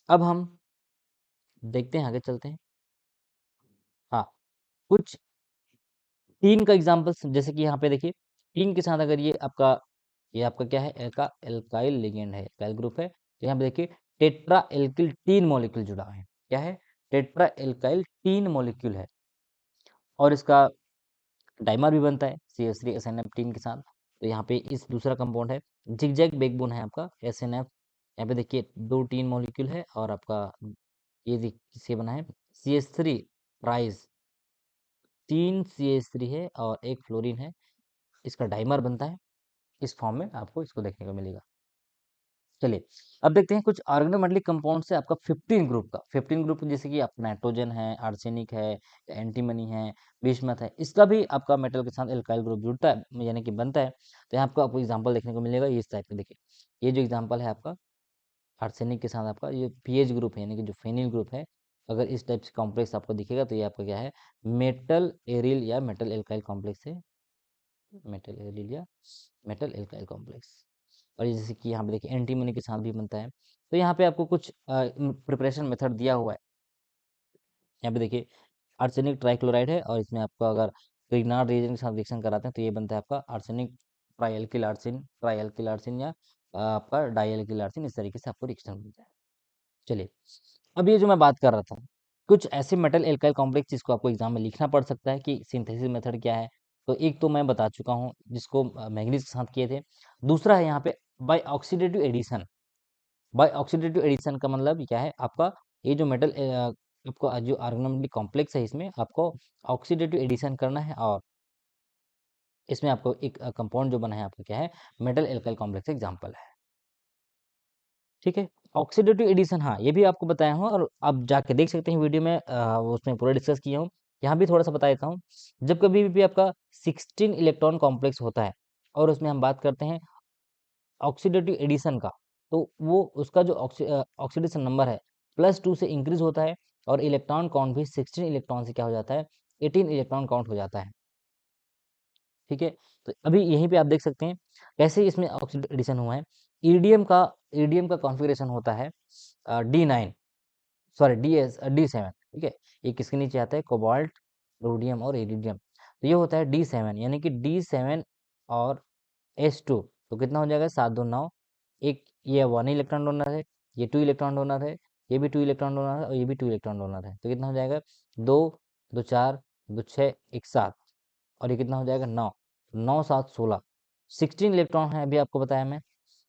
अब हम देखते हैं, आगे चलते हैं। हाँ, कुछ टीन का एग्जांपल्स, जैसे कि यहाँ पे देखिए टीन के साथ अगर ये आपका क्या है, एल्काइल लिगेंड है, एल्काइल ग्रुप है, तो यहाँ पे देखिए टेट्रा एल्किल टीन मॉलिक्यूल जुड़ा है, क्या है, टेट्रा एल्काइल टीन मॉलिक्यूल है, और इसका डाइमर भी बनता है CH3 SNF टीन के साथ। तो यहाँ पे इस दूसरा कंपाउंड है, जिगजैग बैकबोन है आपका SNF, यहाँ पे देखिए दो टीन मॉलिक्यूल है, और आपका ये किससे बना है, CH3 ट्राइज, 3 CH3 है और एक फ्लोरीन है, इसका डाइमर बनता है, इस फॉर्म में आपको इसको देखने को मिलेगा। चलिए अब देखते हैं कुछ ऑर्गेनोमेटेलिक कंपाउंड से आपका 15 ग्रुप का, 15 ग्रुप जैसे कि आप नाइट्रोजन है, आर्सेनिक है, एंटीमनी है, बिस्मथ है, इसका भी आपका मेटल के साथ एल्काइल ग्रुप जुड़ता है, यानी कि बनता है। तो यहाँ आपको एग्जांपल देखने को मिलेगा, ये इस टाइप में देखिए, ये जो एग्जांपल है आपका आर्सेनिक के साथ आपका ये पीएच ग्रुप है, यानी कि जो फेनिल ग्रुप है, अगर इस टाइप से कॉम्प्लेक्स आपको दिखेगा, तो ये आपका क्या है, मेटल एरिल या मेटल एल्काइल कॉम्प्लेक्स है, मेटल एरिल या मेटल एल्काइल कॉम्प्लेक्स। और ये जैसे कि यहाँ पे देखिए एंटीमनी के साथ भी बनता है। तो यहाँ पे आपको कुछ प्रिपरेशन मेथड दिया हुआ है, यहाँ पे देखिए आर्सेनिक ट्राइक्लोराइड है, और इसमें आपको अगर ग्रिग्नार्ड रिएजेंट के साथ रिएक्शन कराते हैं, तो ये बनता है आपका आर्सेनिक ट्राइएल्किल आर्सिन, या आपका डाइएल्किल आर्सिन, इस तरीके से आपको रिएक्शन मिलता है। चलिए अब ये जो मैं बात कर रहा था, कुछ ऐसे मेटल एल्काइल कॉम्प्लेक्स जिसको आपको एग्जाम में लिखना पड़ सकता है कि सिंथेसिस मेथड क्या है। तो एक तो मैं बता चुका हूँ, जिसको मैंगनीज के साथ किए थे। दूसरा है यहाँ पे by oxidative addition. By oxidative addition का मतलब क्या है, आपका ये जो मेटल आपको जो ऑर्गेनोमेटिक कॉम्प्लेक्स है, इसमें आपको ऑक्सीडेटिव एडिशन करना है, और इसमें आपको एक कंपाउंड जो बना है आपका क्या है, मेटल एल्काइल कॉम्प्लेक्स एग्जाम्पल है, ठीक है। ऑक्सीडेटिव एडिशन, हाँ ये भी आपको बताया हूँ, और आप जाके देख सकते हैं वीडियो में, उसमें पूरा डिस्कस किया हूँ। यहाँ भी थोड़ा सा बता देता हूँ। जब कभी भी आपका 16 इलेक्ट्रॉन कॉम्प्लेक्स होता है, और उसमें हम बात करते हैं ऑक्सीडेटिव एडिशन का, तो वो उसका जो ऑक्सीडेशन नंबर है +2 से इंक्रीज होता है, और इलेक्ट्रॉन काउंट भी 16 इलेक्ट्रॉन से क्या हो जाता है, 18 इलेक्ट्रॉन काउंट हो जाता है, ठीक है। तो अभी यहीं पे आप देख सकते हैं कैसे इसमें ऑक्सीडेटिव एडिशन हुआ है। ईडीएम का कॉन्फ़िगरेशन होता है D9, सॉरी D7, ठीक है। ये किसके नीचे आता है, कोबाल्ट, रोडियम और इरिडियम। तो ये होता है D7, यानी कि D7 और H2, तो कितना हो जाएगा, 7 2 9, एक ये 1 इलेक्ट्रॉन डोनर है, ये 2 इलेक्ट्रॉन डोनर है, ये भी 2 इलेक्ट्रॉन डोनर है, और ये भी 2 इलेक्ट्रॉन डोनर है। तो कितना हो जाएगा, 2 2 4 2 6 1 7, और ये कितना हो जाएगा, 9 9 7 16, 16 इलेक्ट्रॉन है, अभी आपको बताया मैं,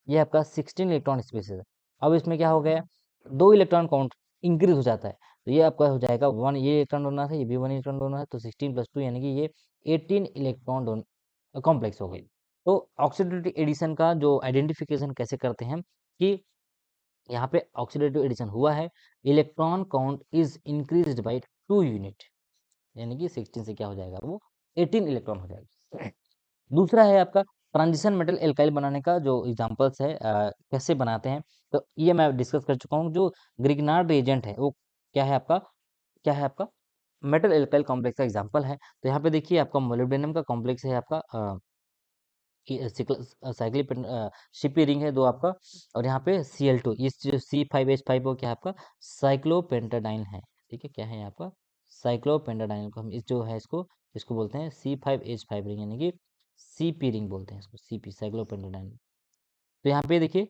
ये आपका 16 इलेक्ट्रॉन स्पेस है। अब इसमें क्या हो गया, 2 इलेक्ट्रॉन काउंट, इंक्रीज हो जाता है। तो ये आपका हो जाएगा 1 ये इलेक्ट्रॉन डोनर है, ये भी 1 इलेक्ट्रॉन डोनर है, तो 16 + 2 यानी कि ये 18 इलेक्ट्रॉन डोन कॉम्प्लेक्स हो गई। तो ऑक्सीडेटिव एडिशन का जो आइडेंटिफिकेशन कैसे करते हैं कि यहाँ पे ऑक्सीडेटिव एडिशन हुआ है, electron count is increased by 2 unit, यानी कि 16 से क्या हो जाएगा वो 18 इलेक्ट्रॉन हो जाएगा। दूसरा है आपका ट्रांजिशन मेटल एल्काइल बनाने का जो एग्जांपल्स है, कैसे बनाते हैं, तो ये मैं डिस्कस कर चुका हूँ। जो ग्रिग्नार्ड रिएजेंट है वो क्या है आपका मेटल एल्काइल कॉम्प्लेक्स का एग्जांपल है। तो यहाँ पे देखिए आपका मोलिब्डेनम का कॉम्प्लेक्स है आपका, साइक्लिक शिपी रिंग है दो आपका, और यहाँ पे Cl2 इस जो C5H5 वो क्या है आपका साइक्लोपेंटाडाइन है। ठीक है, क्या है आपका साइक्लोपेंटाडाइन को हम इस जो है इसको इसको बोलते हैं C5H5 रिंग, यानी कि सीपी रिंग बोलते हैं इसको, सीपी साइक्लोपेंटाडाइन। तो यहाँ पे देखिए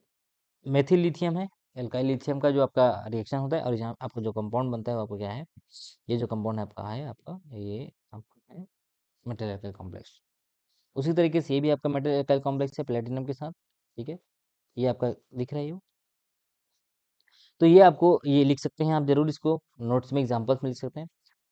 मेथिल लिथियम है, एल्काइल लिथियम का जो आपका रिएक्शन होता है, और यहाँ आपका जो कंपाउंड बनता है वो आपको क्या है, ये जो कंपाउंड है आपका ये आपका है मेटल एल्काइल कॉम्प्लेक्स। उसी तरीके से ये भी आपका मेटल एल्काइल कॉम्प्लेक्स है प्लेटिनम के साथ। ठीक है, ये आपका दिख रहा है ये। तो ये आपको ये लिख सकते हैं आप जरूर, इसको नोट्स में एग्जांपल्स में लिख सकते हैं।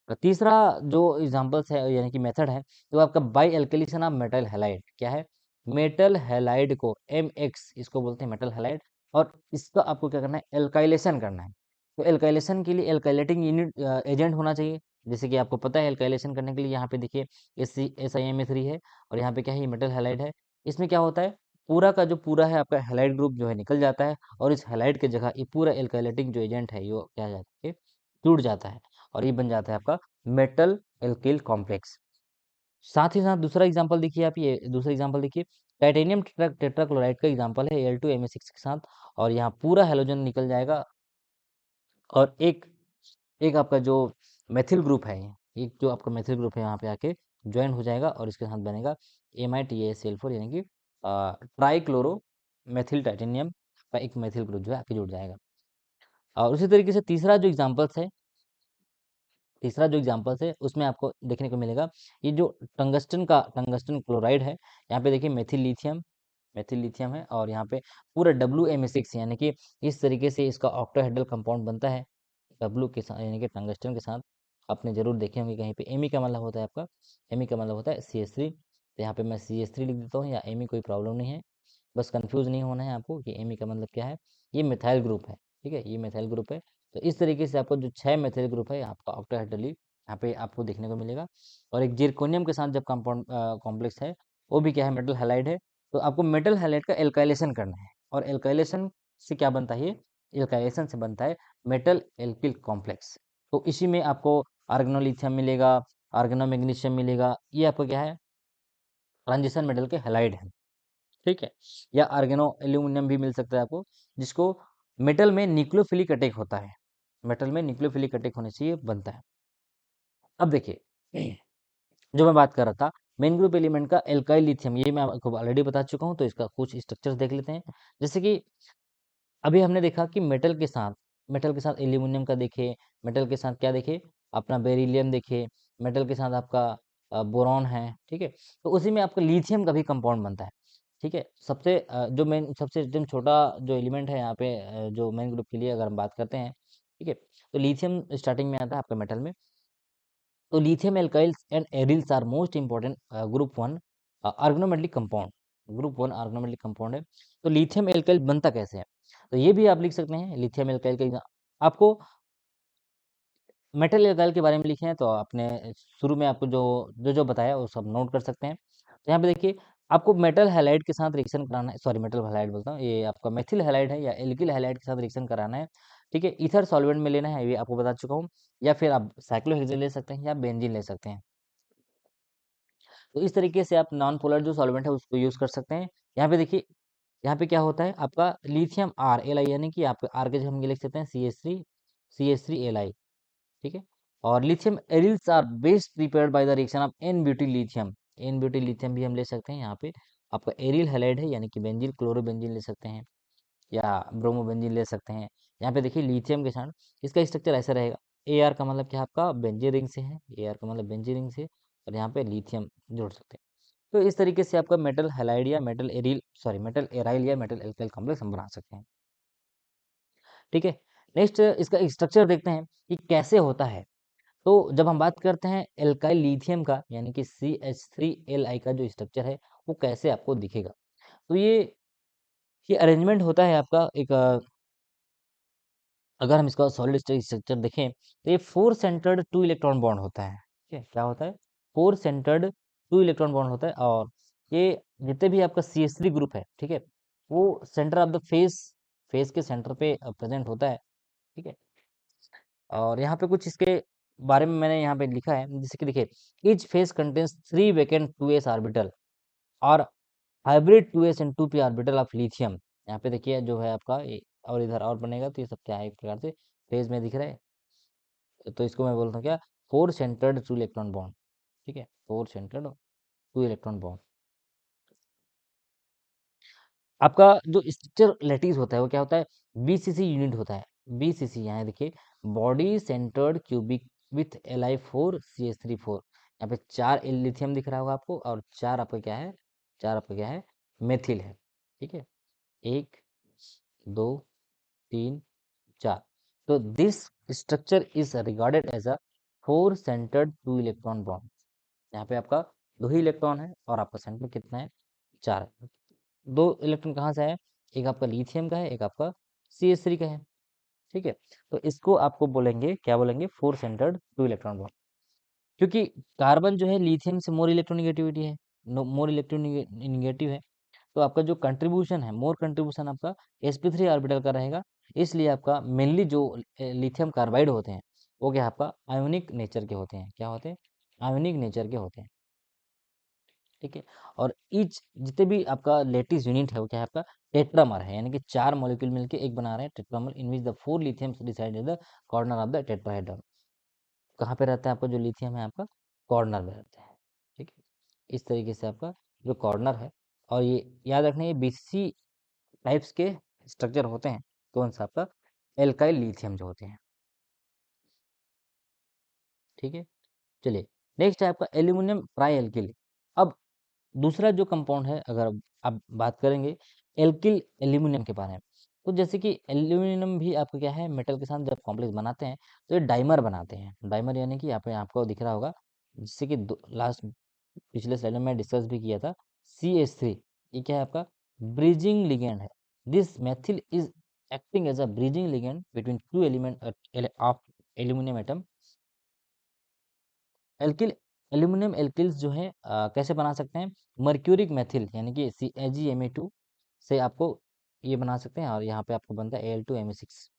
और तीसरा जो एग्जांपल्स है यानी कि मेथड है, तो आपका बाई एल्केलिशन ऑफ मेटल हैलाइड क्या है, मेटल हैलाइड को MX इसको बोलते हैं मेटल हैलाइड, और इसका आपको क्या करना है एल्काइलेशन करना है। तो एल्काइलेशन के लिए एल्काइलेटिंग यूनिट एजेंट होना चाहिए, जैसे कि आपको पता है एल्काइलेशन करने के लिए यहाँ पे देखिए SiMa3 है, और यहाँ पे क्या है ये मेटल हैलाइड है। इसमें क्या होता है पूरा का जो पूरा है आपका हैलाइड ग्रुप जो है निकल जाता है, और इस हैलाइड की जगह ये पूरा एल्काइलेटिंग जो एजेंट है ये क्या जाता है जुड़ जाता है, और ये बन जाता है आपका मेटल एल्किल कॉम्प्लेक्स। साथ ही साथ दूसरा एग्जांपल देखिए आप, ये दूसरा एग्जांपल देखिए टाइटेनियम टेट्राक्लोराइड का एग्जांपल है Al2Ma6 के साथ, और यहाँ पूरा हेलोजन निकल जाएगा, और एक एक आपका जो मेथिल ग्रुप है, एक जो आपका मेथिल ग्रुप है यहाँ पे आके ज्वाइन हो जाएगा, और इसके साथ बनेगा MiTaCl4, यानी कि ट्राइक्लोरो मेथिल टाइटेनियम का एक मेथिल ग्रुप जो है आके जुड़ जाएगा। और उसी तरीके से तीसरा जो एग्जांपल्स है उसमें आपको देखने को मिलेगा, ये जो टंगस्टन क्लोराइड है, यहाँ पे देखिए मेथिल लिथियम है, और यहाँ पे पूरा WMa6 यानी कि इस तरीके से इसका ऑक्टाहेड्रल कंपाउंड बनता है डब्लू के साथ, यानी कि टंगस्टन के साथ। आपने जरूर देखे होंगे कहीं पे। एमी का मतलब होता है आपका, एमी का मतलब होता है CH3, तो यहाँ पे मैं CH3 लिख देता हूँ, या एमी कोई प्रॉब्लम नहीं है, बस कंफ्यूज नहीं होना है आपको कि एमी का मतलब क्या है। ये मिथाइल ग्रुप है, ठीक है, ये मिथाइल ग्रुप है। तो इस तरीके से आपको जो 6 मिथाइल ग्रुप है आपका ऑक्टाहेड्रली यहाँ पे आपको देखने को मिलेगा। और एक जिरकोनियम के साथ जब कंपाउंड कॉम्प्लेक्स है वो भी क्या है मेटल हैलाइड है, तो आपको मेटल हैलाइड का एल्काइलेशन करना है, और एल्काइलेशन से क्या बनता है, एल्काइलेशन से बनता है मेटल एल्किल कॉम्प्लेक्स। तो इसी में आपको आर्गेनोलिथियम मिलेगा, आर्गेनोमैग्नीशियम मिलेगा, ये आपको क्या है ट्रांजिशन मेटल के हैलाइड है। ठीक है, या आर्गेनो एल्यूमिनियम भी मिल सकता है आपको, जिसको मेटल में न्यूक्लियोफिलिक अटैक होता है, मेटल में न्यूक्लियोफिलिक अटैक होने से ये बनता है। अब देखिए जो मैं बात कर रहा था मेन ग्रुप एलिमेंट का एल्काइल लिथियम, ये मैं आपको ऑलरेडी बता चुका हूँ, तो इसका कुछ स्ट्रक्चर्स देख लेते हैं। जैसे कि अभी हमने देखा कि मेटल के साथ एल्यूमिनियम का देखे, मेटल के साथ क्या देखे अपना बेरिलियम देखे, मेटल के साथ आपका बोरॉन है। ठीक है, तो उसी में आपका लिथियम का भी कंपाउंड बनता है। ठीक है, सबसे एकदम छोटा जो एलिमेंट है यहाँ पे जो मेन ग्रुप के लिए अगर हम बात करते हैं, ठीक है, तो लिथियम स्टार्टिंग में आता है आपका मेटल में। तो lithium alkyls and aryls are most important group 1 organometallic compound, group 1 organometallic compound है। तो लिथियम एल्काइल बनता कैसे है, तो ये भी आप लिख सकते हैं लिथियम एल्काइल का आपको मेटल एल्काइल के बारे में लिखे हैं, तो आपने शुरू में आपको जो जो जो बताया वो सब नोट कर सकते हैं। तो यहाँ पे देखिए आपको मेटल हैलाइड के साथ रिएक्शन कराना है, सॉरी मेटल हैलाइड बोलता हूँ, ये आपका मेथिल हैलाइड है या एल्किल हैलाइड के साथ रिएक्शन कराना है। ठीक है, ईथर सॉल्वेंट में लेना है, ये आपको बता चुका हूँ, या फिर आप साइक्लोहेक्सेन ले सकते हैं या बेंजीन ले सकते हैं। तो इस तरीके से आप नॉन पोलर जो सॉल्वेंट है उसको यूज कर सकते हैं। यहाँ पे देखिए यहाँ पे क्या होता है आपका लिथियम Ri, यानी कि आप आर के जगह हम ये लिख सकते हैं CH3Li। ठीक है, और lithium aryls are best prepared by the reaction of n butyl lithium, n butyl lithium भी हम ले सकते हैं। यहाँ पे आपका एरिल हैलाइड है, यानी कि बेंजीन क्लोरोबेंजीन ले सकते हैं, या ब्रोमोबेंजीन ले सकते हैं। यहाँ पे देखिए लिथियम के साथ इसका स्ट्रक्चर ऐसा रहेगा, Ar का मतलब क्या है आपका बेंजीन रिंग से है, Ar का मतलब बेंजीन रिंग से, और यहाँ पे लिथियम जोड़ सकते हैं। तो इस तरीके से आपका मेटल हैलाइड या मेटल एराइल या मेटल एल्काइल कॉम्प्लेक्स हम बना सकते हैं। ठीक है, नेक्स्ट इसका स्ट्रक्चर देखते हैं कि कैसे होता है। तो जब हम बात करते हैं एल्काइल लिथियम का, यानी कि CH3Li का जो स्ट्रक्चर है वो कैसे आपको दिखेगा, तो ये अरेंजमेंट होता है आपका एक अगर हम इसका सॉलिड स्टेट स्ट्रक्चर देखें तो ये 4 सेंटर्ड 2 इलेक्ट्रॉन बॉन्ड होता है। ठीक है, क्या होता है? 4 सेंटर्ड 2 इलेक्ट्रॉन बॉन्ड होता है, और ये जितने भी आपका CH3 ग्रुप है, ठीक है, वो सेंटर ऑफ द फेस के सेंटर पे प्रेजेंट होता है। ठीक है, और यहाँ पे कुछ इसके बारे में मैंने यहाँ पे लिखा है, जैसे कि देखिए, each face contains 3 vacant 2s orbital और hybrid 2s and 2p orbital of lithium. यहाँ पे देखिए जो है आपका और इधर और बनेगा, तो ये सब क्या है, एक प्रकार से फेज में दिख रहा है, तो इसको मैं बोलता हूँ क्या, 4 सेंटर्ड 2 इलेक्ट्रॉन बॉन्ड। ठीक है, 4 सेंटर्ड 2 इलेक्ट्रॉन बॉन्ड। आपका जो स्ट्रक्चर लैटिस होता है वो क्या होता है, BCC यूनिट होता है। BCC यहाँ देखिए, body centred cubic with Li4CH34। यहाँ पे 4 लिथियम दिख रहा होगा आपको, और 4 आपका क्या है, 4 आपका क्या है, मेथिल है। ठीक है, 1 2 3 4। तो this structure is regarded as a 4 centred 2 electron bond. यहाँ पे आपका 2 ही इलेक्ट्रॉन है, और आपका सेंटर कितना है, 4 है। 2 इलेक्ट्रॉन कहाँ से है, एक आपका लिथियम का है, एक आपका CH3 का है। ठीक है, तो इसको आपको बोलेंगे, क्या बोलेंगे, 4 सेंटर्ड 2 इलेक्ट्रॉन बॉन्ड। क्योंकि कार्बन जो है लिथियम से मोर इलेक्ट्रोनिगेटिविटी है, मोर इलेक्ट्रोनिगेटिव है, तो आपका जो कंट्रीब्यूशन है, मोर कंट्रीब्यूशन आपका sp3 ऑर्बिटल का रहेगा। इसलिए आपका मेनली जो लिथियम कार्बाइड होते हैं वो क्या है, आपका आयोनिक नेचर के होते हैं। क्या होते हैं, आयोनिक नेचर के होते हैं। ठीक है, और ईच जितने भी आपका लेटिस यूनिट है वो क्या है, आपका टेट्रामर है, यानी कि 4 मॉलिक्यूल मिलके एक बना रहे हैं tetramer, in which the 4 lithium reside in the corner of the tetrahedral. कहाँ पे रहता है आपका जो लिथियम है, आपका कॉर्नर में रहता है। ठीक है, इस तरीके से आपका जो कॉर्नर है, और ये याद रखना, ये BCC टाइप्स के स्ट्रक्चर होते हैं, कौन सा, आपका एल्काइल लिथियम जो होते हैं। ठीक है, चलिए, नेक्स्ट है आपका एल्यूमिनियम ट्राई एल्किल। अब दूसरा जो कंपाउंड है, अगर आप बात करेंगे एल्किल एल्यूमिनियम के बारे में, तो जैसे कि एल्यूमिनियम भी आपका क्या है, मेटल के साथ जब कॉम्प्लेक्स बनाते हैं तो ये डाइमर बनाते हैं। डाइमर यानी कि यहाँ पे आपको दिख रहा होगा, जिससे कि लास्ट पिछले स्लाइड में मैं डिस्कस भी किया था, CH3, ये क्या है, आपका ब्रिजिंग लिगेंड है। This methyl is acting as a bridging ligand between two element of aluminium atom. Alkyl aluminium alkyls जो है कैसे बना सकते हैं, मर्क्यूरिक मेथिल यानी कि AgMa2 से आपको ये बना सकते हैं, और यहाँ पे आपको बनता है Al2Ma6।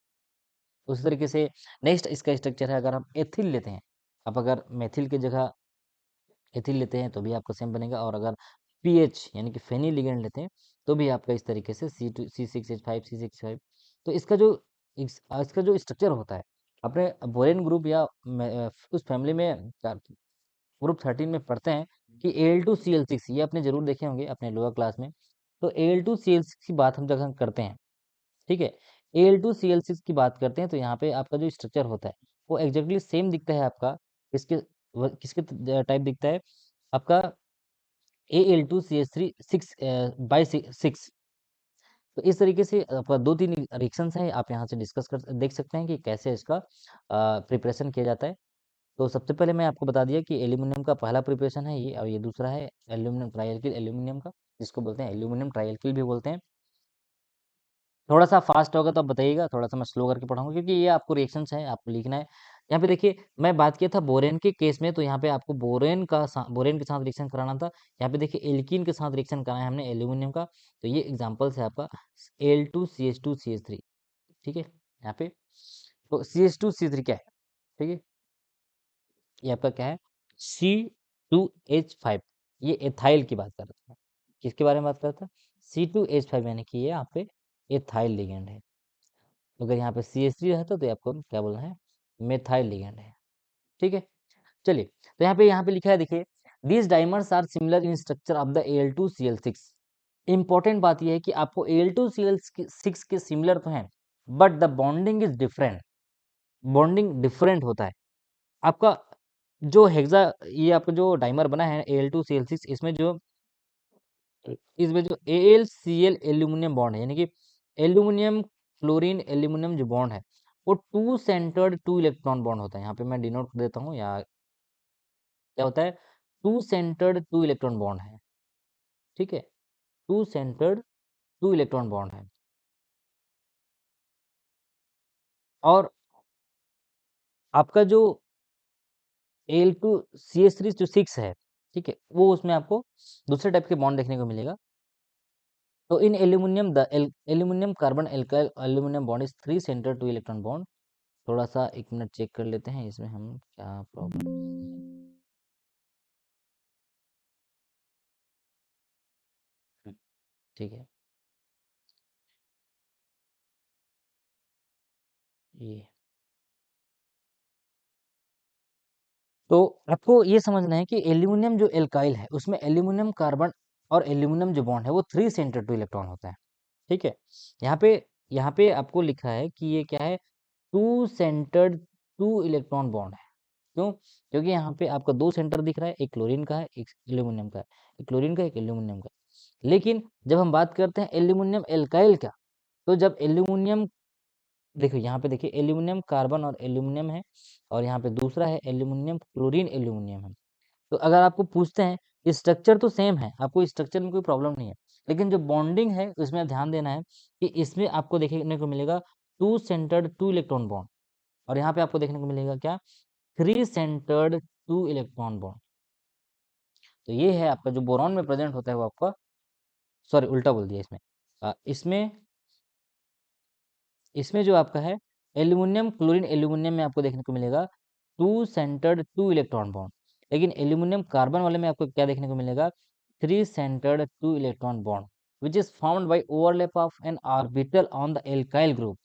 उसी तरीके से नेक्स्ट इसका स्ट्रक्चर है, अगर हम एथिल लेते हैं, आप अगर मेथिल की जगह एथिल लेते हैं तो भी आपका सेम बनेगा, और अगर पीएच यानी कि फेनिल लिगेंड लेते हैं तो भी आपका इस तरीके से C6H5 तो इसका जो स्ट्रक्चर होता है, अपने बोरेन ग्रुप या उस फैमिली में ग्रुप 13 में पढ़ते हैं कि Al2Cl6, ये आपने जरूर देखे होंगे अपने लोअर क्लास में। तो Al2Cl6 की बात हम जब हम करते हैं, ठीक है, Al2Cl6 की बात करते हैं, तो यहाँ पे आपका जो स्ट्रक्चर होता है वो एग्जैक्टली सेम दिखता है आपका, किसके किसके टाइप दिखता है, आपका Al2CH3 6 तो इस तरीके से आपका 2-3 रिएक्शंस हैं, आप यहाँ से डिस्कस कर देख सकते हैं कि कैसे इसका प्रिपरेशन किया जाता है। तो सबसे पहले मैं आपको बता दिया कि एल्यूमिनियम का पहला प्रिपरेशन है ये, और ये दूसरा है एल्यूमिनियम ट्राइएल्किल एल्यूमिनियम का, जिसको बोलते हैं एल्यूमिनियम ट्राइएल्किल भी बोलते हैं। थोड़ा सा फास्ट होगा तो आप बताइएगा, थोड़ा सा मैं स्लो करके पढ़ाऊंगा, क्योंकि ये आपको रिएक्शंस है, आपको लिखना है। यहाँ पे देखिए, मैं बात किया था बोरेन के केस में, तो यहाँ पे आपको बोरेन के साथ रिएक्शन कराना था। यहाँ पे देखिए एल्कीन के साथ रिएक्शन कराना है हमने एल्यूमिनियम का, तो ये एग्जाम्पल्स है आपका Al2CH2CH3। ठीक है, यहाँ पे तो CH2CH3 क्या है, ठीक है, ये आपका क्या है, C2H5, ये एथाइल की बात कर रहा था। किसके बारे में बात कर रहा था, C2H5, यानी कि ये यहाँ पे एथाइल लिगेंड है। अगर यहाँ पे CH3 रहता तो ये आपको क्या बोलना है, मेथाइल लिगेंड है। ठीक है, चलिए, तो यहाँ पे लिखा है, देखिए, these dimers are similar in structure of the Al2Cl6। Important बात यह है कि आपको Al2Cl6 के सिमिलर तो हैं, but the bonding is different, bonding different होता है। आपका जो हेक्सा ये आपका जो डाइमर बना है Al2Cl6, इसमें जो AlCl एल्यूमिनियम बॉन्ड है, यानी कि एल्यूमिनियम क्लोरीन एल्यूमिनियम जो बॉन्ड है, वो two centred two electron bond होता है। यहाँ पे मैं डिनोट कर देता हूँ, या क्या होता है, two centred two electron bond है, ठीक है, two centred two electron bond है। और आपका जो Al2CH3 जो 6 है, ठीक है, वो उसमें आपको दूसरे टाइप के बॉन्ड देखने को मिलेगा। तो इन aluminium the aluminium carbon alkyl aluminium bond is three centre to electron bond. थोड़ा सा एक मिनट चेक कर लेते हैं इसमें हम क्या प्रॉब्लम। ठीक है, ये तो आपको ये समझना है कि एल्यूमिनियम जो एल्काइल है उसमें एल्यूमिनियम कार्बन और एल्यूमिनियम जो बॉन्ड है वो थ्री सेंटर टू इलेक्ट्रॉन होता है, ठीक है। यहाँ पे यहाँ पे आपको लिखा है कि ये क्या है, two centred two electron bond है। क्यों? क्योंकि यहाँ पे आपका दो सेंटर दिख रहा है, एक क्लोरीन का है, एक एल्यूमिनियम का है, एक क्लोरीन का, एक एल्यूमिनियम का। लेकिन जब हम बात करते हैं एल्यूमिनियम एल्काइल का, तो जब एल्यूमिनियम, देखो यहाँ पे देखिए एल्यूमिनियम कार्बन और एल्यूमिनियम है, और यहाँ पे दूसरा है एल्यूमिनियम क्लोरीन एल्यूमिनियम है। तो अगर आपको पूछते हैं स्ट्रक्चर तो सेम है, आपको स्ट्रक्चर में कोई प्रॉब्लम नहीं है, लेकिन जो बॉन्डिंग है उसमें ध्यान देना है कि इसमें आपको देखने को मिलेगा two centred two electron bond, और यहाँ पे आपको देखने को मिलेगा क्या, three centred two electron bond. तो ये है आपका जो बोरॉन में प्रेजेंट होता है वो आपका, सॉरी उल्टा बोल दिया इसमें, इसमें इसमें जो आपका है एल्यूमिनियम क्लोरीन एल्यूमिनियम में आपको देखने को मिलेगा two centred two electron bond, लेकिन एल्यूमिनियम कार्बन वाले में आपको क्या देखने को मिलेगा, three centred two electron bond, which is formed by overlap of an orbital on the alkyl group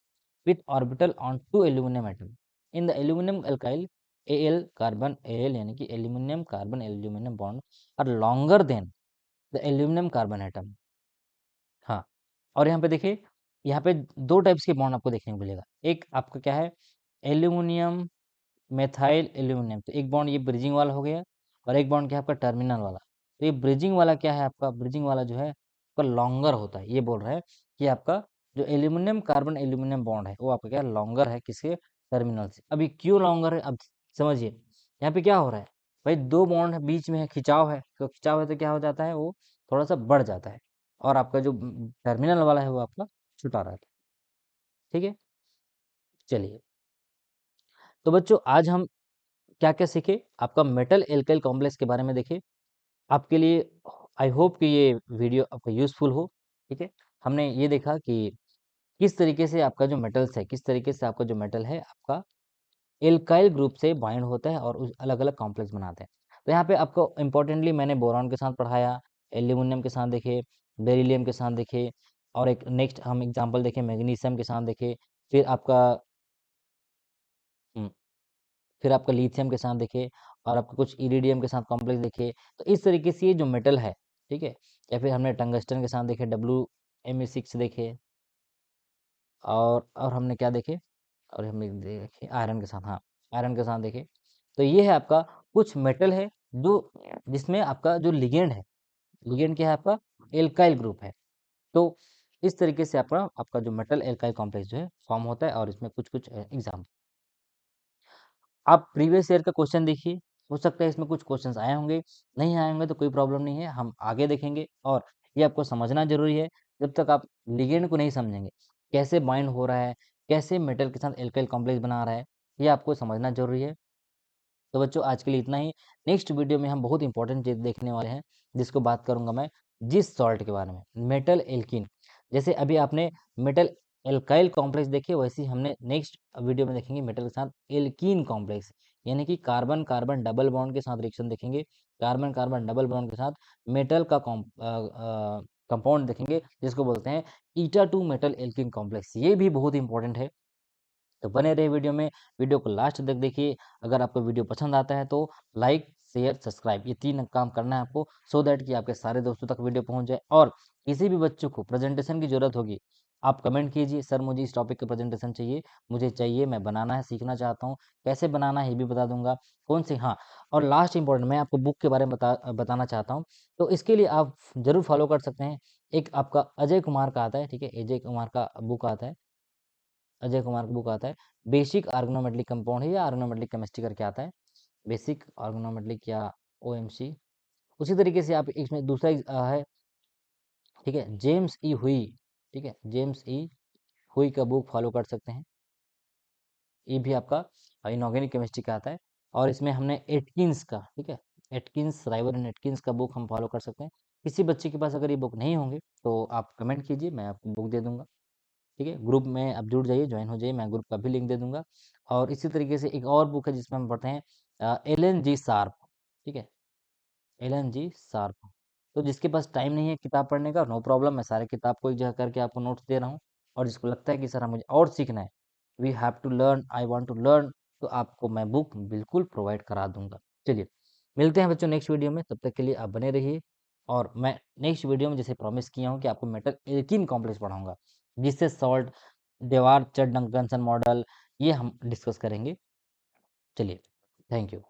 with orbital on two aluminum atom. In the aluminum alkyl, Al carbon Al यानी कि aluminum carbon aluminum bond are longer than the aluminum carbon atom. हाँ, और यहाँ पे देखिए, यहाँ पे दो टाइप्स के बॉन्ड आपको देखने को मिलेगा। एक आपका क्या है, एल्यूमिनियम मेथाइल एल्यूमिनियम, तो एक बॉन्ड ये ब्रिजिंग वाला हो गया, और एक बॉन्ड क्या है आपका टर्मिनल वाला। तो ये ब्रिजिंग वाला क्या है आपका, ब्रिजिंग वाला जो है आपका लॉन्गर होता है। ये बोल रहा है कि आपका जो एल्यूमिनियम कार्बन एल्यूमिनियम बॉन्ड है वो आपका क्या लॉन्गर है किसके, टर्मिनल से। अभी क्यों लॉन्गर है, अब समझिए यहाँ पे क्या हो रहा है, भाई दो बॉन्ड है बीच में है, खिंचाव है, तो खिंचाव है तो क्या हो जाता है, वो थोड़ा सा बढ़ जाता है, और आपका जो टर्मिनल वाला है वो आपका छुटा रहता है, ठीक है। चलिए, तो बच्चों आज हम क्या क्या सीखे, आपका मेटल एल्काइल कॉम्प्लेक्स के बारे में देखे। आपके लिए आई होप कि ये वीडियो आपका यूजफुल हो, ठीक है। हमने ये देखा कि किस तरीके से आपका जो मेटल्स है, किस तरीके से आपका जो मेटल है आपका एल्काइल ग्रुप से बाइंड होता है और उस अलग अलग कॉम्प्लेक्स बनाते हैं। तो यहाँ पे आपको इंपॉर्टेंटली मैंने बोरॉन के साथ पढ़ाया, एल्यूमिनियम के साथ देखे, बेरिलियम के साथ देखे, और एक नेक्स्ट हम एग्जांपल देखें मैग्नीशियम के साथ देखे, फिर आपका हम्म, फिर आपका लिथियम के साथ देखे, और आपका कुछ इरिडियम के साथ कॉम्प्लेक्स देखे। तो इस तरीके से ये जो मेटल है, ठीक है, या फिर हमने टंगस्टन के साथ देखे, WMe6 देखे, और हमने क्या देखे, और हमने देखे आयरन के साथ, हाँ आयरन के साथ देखे। तो ये है आपका कुछ मेटल है जो जिसमें आपका जो लिगेंड है, लिगेंड क्या है आपका, एल्काइल ग्रुप है। तो इस तरीके से आपका आपका जो मेटल एल्काइल कॉम्प्लेक्स जो है फॉर्म होता है, और इसमें कुछ कुछ एग्जाम, आप प्रीवियस ईयर का क्वेश्चन देखिए, हो सकता है इसमें कुछ क्वेश्चंस आए होंगे, नहीं आए होंगे तो कोई प्रॉब्लम नहीं है, हम आगे देखेंगे। और ये आपको समझना जरूरी है, जब तक आप लिगेंड को नहीं समझेंगे, कैसे बाइंड हो रहा है, कैसे मेटल के साथ एल्काइल कॉम्प्लेक्स बना रहा है, ये आपको समझना जरूरी है। तो बच्चों आज के लिए इतना ही। नेक्स्ट वीडियो में हम बहुत इंपॉर्टेंट चीज देखने वाले हैं, जिसको बात करूंगा मैं जिस सॉल्ट के बारे में, मेटल एल्कीन। जैसे अभी आपने मेटल एल्काइल कॉम्प्लेक्स देखे, वैसे ही हमने नेक्स्ट वीडियो में देखेंगे मेटल के साथ एल्कीन कॉम्प्लेक्स, यानी कि कार्बन कार्बन डबल बॉन्ड के साथ रिएक्शन देखेंगे, कार्बन कार्बन डबल बॉन्ड के साथ मेटल का कंपाउंड देखेंगे, जिसको बोलते हैं ईटा टू मेटल एल्कीन कॉम्प्लेक्स। ये भी बहुत इंपॉर्टेंट है, तो बने रहे वीडियो में, वीडियो को लास्ट तक देखिए। अगर आपको वीडियो पसंद आता है तो लाइक शेयर सब्सक्राइब ये तीन काम करना है आपको, सो दैट कि आपके सारे दोस्तों तक वीडियो पहुंच जाए। और किसी भी बच्चों को प्रेजेंटेशन की जरूरत होगी, आप कमेंट कीजिए, सर मुझे इस टॉपिक का प्रेजेंटेशन चाहिए, मुझे चाहिए, मैं बनाना है, सीखना चाहता हूँ, कैसे बनाना है ये भी बता दूंगा, कौन से, हाँ। और लास्ट इंपॉर्टेंट, मैं आपको बुक के बारे में बताना चाहता हूँ। तो इसके लिए आप जरूर फॉलो कर सकते हैं, एक आपका अजय कुमार का आता है, ठीक है, अजय कुमार का बुक आता है, अजय कुमार का बुक आता है। बेसिक ऑर्गेनोमेट्रिक कंपाउंड है या ऑर्गेनोमेट्रिक केमिस्ट्री करके आता है, बेसिक ऑर्गेनोमेट्रिक या ओएमसी। उसी तरीके से आप इसमें दूसरा है, ठीक है, जेम्स ई हुई, ठीक है, जेम्स ई हुई का बुक फॉलो कर सकते हैं। ये भी आपका इनऑर्गेनिक केमिस्ट्री का आता है। और इसमें हमने एटकिंस का, ठीक है, एटकिंस, राइवर एंड एटकिंस का बुक हम फॉलो कर सकते हैं। किसी बच्चे के पास अगर ये बुक नहीं होंगे तो आप कमेंट कीजिए, मैं आपको बुक दे दूंगा। ठीक है, ग्रुप में आप जुड़ जाइए, ज्वाइन हो जाइए, मैं ग्रुप का भी लिंक दे दूंगा। और इसी तरीके से एक और बुक है जिसमें हम पढ़ते हैं एलन जी शार्प, ठीक है, एलन जी शार्प। तो जिसके पास टाइम नहीं है किताब पढ़ने का, नो प्रॉब्लम, मैं सारे किताब को एक जगह करके आपको नोट्स दे रहा हूँ। और जिसको लगता है कि सर मुझे और सीखना है, we have to learn, I want to learn, तो आपको मैं बुक बिल्कुल प्रोवाइड करा दूंगा। चलिए, मिलते हैं बच्चों नेक्स्ट वीडियो में, तब तक के लिए आप बने रहिए। और मैं नेक्स्ट वीडियो में जैसे प्रॉमिस किया हूँ कि आपको मेटल एल्कीन कॉम्प्लेक्स पढ़ाऊंगा, जिससे सॉल्ट, देवार चट डंकनसन मॉडल, ये हम डिस्कस करेंगे। चलिए, थैंक यू।